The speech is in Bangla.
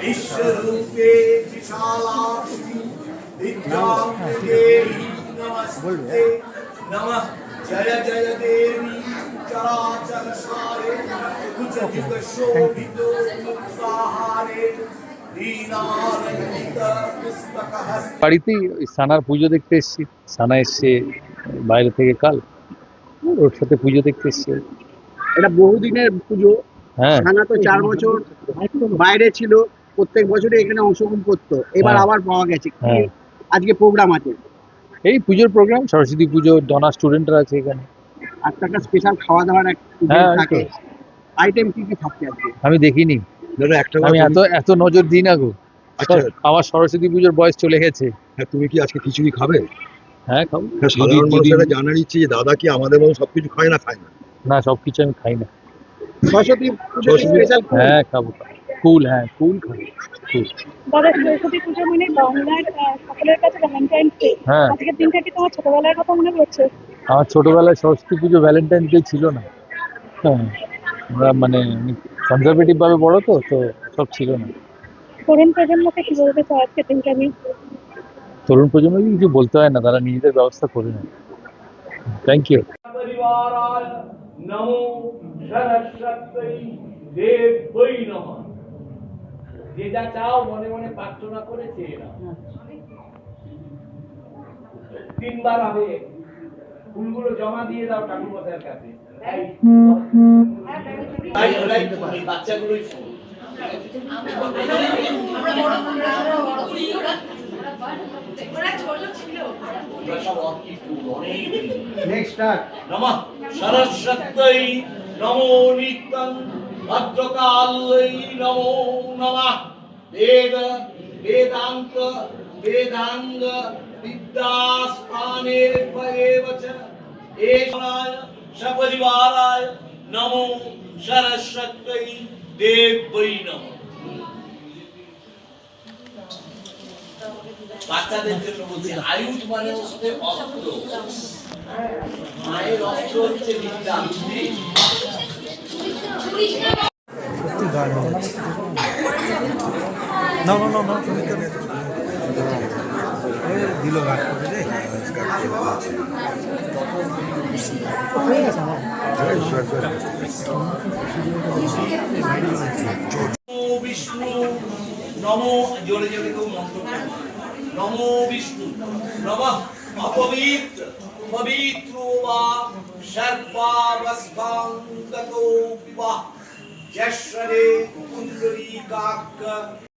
विश्वरूपे विशालाक्षि विद्याम्बिके नमस्ते नमः जय जय देवी चराचर सारे कुचदित शोभितो मुक्ताहारे दीनानंदित पुस्तक हस्ते। বাড়িতেই সানার পুজো দেখতে এসেছি। সানা এসছে বাইরে থেকে কাল, ওর সাথে পুজো দেখতে এসছে। এটা বহুদিনের পুজো। হ্যাঁ, সানা তো 4 বছর বাইরে ছিল, প্রত্যেক বছরই এখানে অংশগ্রহণ করতো, এবার হ্যাঁ। আবার পাওয়া গেছে। হ্যাঁ। আজকে প্রোগ্রাম আছে, এই পুজোর প্রোগ্রাম, সরস্বতী পুজো, ডনা স্টুডেন্টরা আছে এখানে। আজকে একটা স্পেশাল খাওয়া দাওয়ার এক হ্যাঁ, ইভেন্ট থাকে। আইটেম কি কি থাকছে আজকে? আমি দেখিনি, দাদা একটা আমি এত নজর দিই না গো। আচ্ছা। আমার সরস্বতী পুজোর বয়স চলে গেছে। হ্যাঁ, তুমি কি আজকে খিচুড়ি খাবে? হ্যাঁ, খাবো। হ্যাঁ, সাধারণ মানুষেরা জানার ইচ্ছে যে দাদা কি আমাদের মতো সবকিছু খায় না খায় না? না, সবকিছু আমি খাই না। সরস্বতী পুজো সরস্বতী- স্পেশাল। হ্যাঁ, খাবো। কুল, হ্যাঁ কুল খাবো, কুল। দাদা, সরস্বতী পুজো মানে বাংলার সকলের কাছে ভ্যালেন্টাইন্স ডে। হ্যাঁ। আজকের দিনটা কি তোমার ছোটবেলার কথা মনে পড়ছে? আমার ছোটবেলায় সরস্বতী পুজো ভ্যালেন্টাইন ডে ছিল না। হ্যাঁ, আমরা মানে কনজারভেটিভ ভাবে বড় তো সব ছিল না। তরুণ প্রজন্মকে কি বলতে চাও আজকের দিনটা নিয়ে? তরুণ প্রজন্মকে কিছু বলতে হয় না, তারা নিজেদের ব্যবস্থা করে নেয়। Thank you. परिवाराय नमो सरस्वती देवै नमः। যে যা চাও মনে মনে প্রার্থনা করেছে এরা 3বার হবে। ফুলগুলো জমা দিয়ে দাও ঠাকুরমশাইয়ের কাছে। তাই ওরাই এই বাচ্চাগুলোই ফুল। नमः सरस्वत्यै नमो नित्यं भद्रकाल्यै नमो नमः। वेदांत वेदांग विद्यास्थानेर्भयेव च एषाय सपरिवाराय नमो सरस्वत्यै देवै नमः। বাচ্চাদের জন্য বলছি, আয়ুষ মানে হচ্ছে অস্ত্র। মায়ের অস্ত্র হচ্ছে বিদ্যা। বিষ্ণু নমো, জোরে জোরে কেউ মন্ত্র নমো বিষ্ণু নমঃ অপবিত্র পবিত্রো বা সর্বাবস্থাঙ্গতো বিবাহ যশ্বরে কুণ্ডলীকাক্ষ